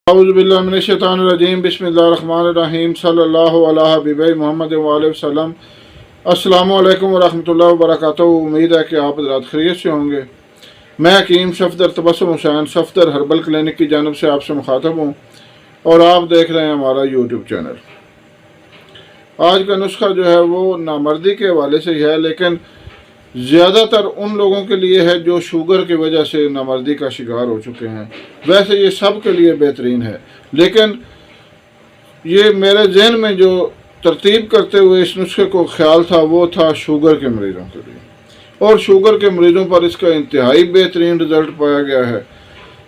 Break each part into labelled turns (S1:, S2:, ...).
S1: औज़ुबिल्लाहिमिनश्शैतानिर्रजीम बिस्मिल्लाहिर्रहमानिर्रहीम सल्लल्लाहु अला हबीबी मोहम्मद व आलिहि वसल्लम। अस्सलामु अलैकुम व रहमतुल्लाहि व बरकातुहू। उम्मीद है कि आप हज़रात खैरियत से होंगे। मैं हकीम सफदर तबस्सुम हुसैन सफदर हर्बल क्लिनिक की जानिब से आपसे मुखातब हूँ और आप देख रहे हैं हमारा यूट्यूब चैनल। आज का नुस्खा जो है वो नामर्दी के हवाले से ही है, लेकिन ज़्यादातर उन लोगों के लिए है जो शुगर की वजह से नामर्दी का शिकार हो चुके हैं। वैसे ये सब के लिए बेहतरीन है, लेकिन ये मेरे जहन में जो तरतीब करते हुए इस नुस्खे को ख्याल था वो था शुगर के मरीज़ों के लिए, और शुगर के मरीज़ों पर इसका इंतहाई बेहतरीन रिज़ल्ट पाया गया है।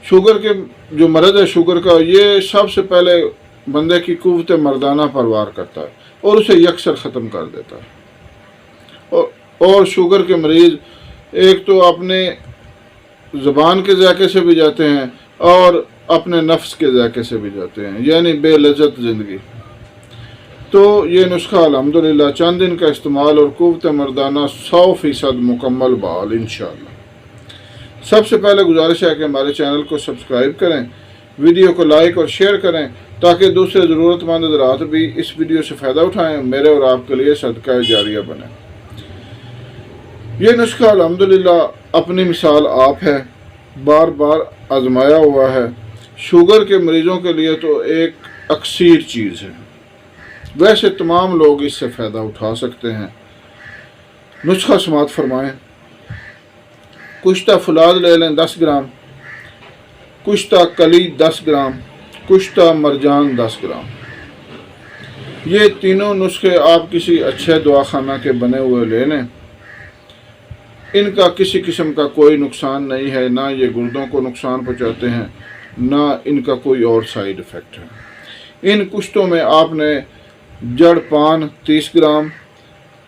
S1: शुगर के जो मरज़ है शुगर का, ये सबसे पहले बंदे की कुव्वत मर्दाना पर वार करता है और उसे यकसर ख़त्म कर देता है। और शुगर के मरीज़ एक तो अपने ज़बान के ज़ायके से भी जाते हैं और अपने नफ्स के ज़ायके से भी जाते हैं, यानी बेलज़्ज़त ज़िंदगी। तो ये नुस्खा अल्हम्दुलिल्लाह चंद दिन का इस्तेमाल और कुव्वत मर्दाना 100% मुकम्मल बहाल इंशाअल्लाह। सबसे पहले गुजारिश है कि हमारे चैनल को सब्सक्राइब करें, वीडियो को लाइक और शेयर करें ताकि दूसरे ज़रूरतमंद हज़रात भी इस वीडियो से फ़ायदा उठाएँ, मेरे और आपके लिए सदका जारिया बने। ये नुस्खा अल्हम्दुलिल्लाह अपनी मिसाल आप है, बार बार आजमाया हुआ है। शुगर के मरीज़ों के लिए तो एक अक्सीर चीज़ है, वैसे तमाम लोग इससे फ़ायदा उठा सकते हैं। नुस्खा समात फरमाएँ। कुश्ता फुलाद ले लें 10 ग्राम, कुश्ता कली 10 ग्राम, कुश्ता मरजान 10 ग्राम। ये तीनों नुस्खे आप किसी अच्छे दवाखाना के बने हुए ले लें। इनका किसी किस्म का कोई नुकसान नहीं है, ना ये गुर्दों को नुकसान पहुंचाते हैं, ना इनका कोई और साइड इफ़ेक्ट है। इन कुश्तों में आपने जड़ पान 30 ग्राम,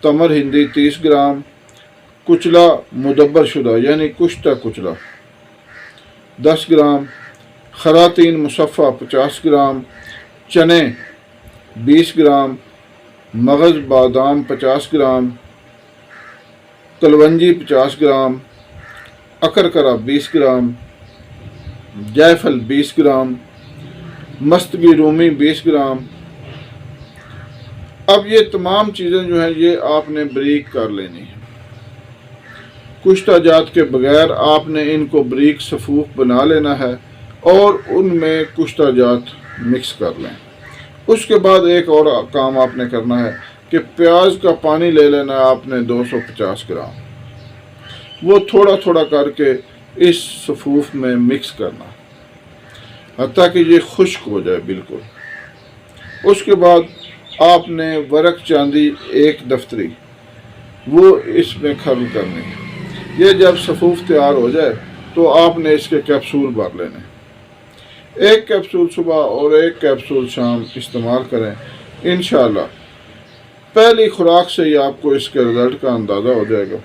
S1: तमर हिंदी 30 ग्राम, कुचला मुदब्बर शुदा यानी कुश्ता कुचला 10 ग्राम, खरातीन मुसफ़ा 50 ग्राम, चने 20 ग्राम, मगज़ बादाम 50 ग्राम, कलवंजी 50 ग्राम, अकरकरा 20 ग्राम, जायफल 20 ग्राम, मस्तगी रूमी 20 ग्राम। अब ये तमाम चीज़ें जो हैं ये आपने बारीक कर लेनी है। कुश्ता जात के बगैर आपने इनको बारीक सफूफ बना लेना है और उनमें कुश्ता जात मिक्स कर लें। उसके बाद एक और काम आपने करना है कि प्याज का पानी ले लेना है आपने 250 ग्राम, वो थोड़ा थोड़ा करके इस सफूफ में मिक्स करना हत्ता कि ये खुश्क हो जाए बिल्कुल। उसके बाद आपने वरक चांदी 1 दफ्तरी वो इसमें खर्ल करनी है। ये जब सफूफ तैयार हो जाए तो आपने इसके कैप्सूल भर लेने, 1 कैप्सूल सुबह और 1 कैप्सूल शाम इस्तेमाल करें। इंशाअल्लाह पहली खुराक से ही आपको इसके रिज़ल्ट का अंदाज़ा हो जाएगा।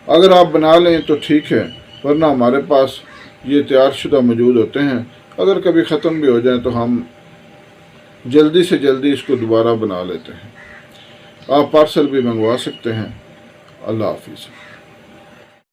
S1: अगर आप बना लें तो ठीक है, वरना हमारे पास ये तैयार शुदा मौजूद होते हैं। अगर कभी ख़त्म भी हो जाए तो हम जल्दी से जल्दी इसको दोबारा बना लेते हैं। आप पार्सल भी मंगवा सकते हैं। अल्लाह हाफिज़।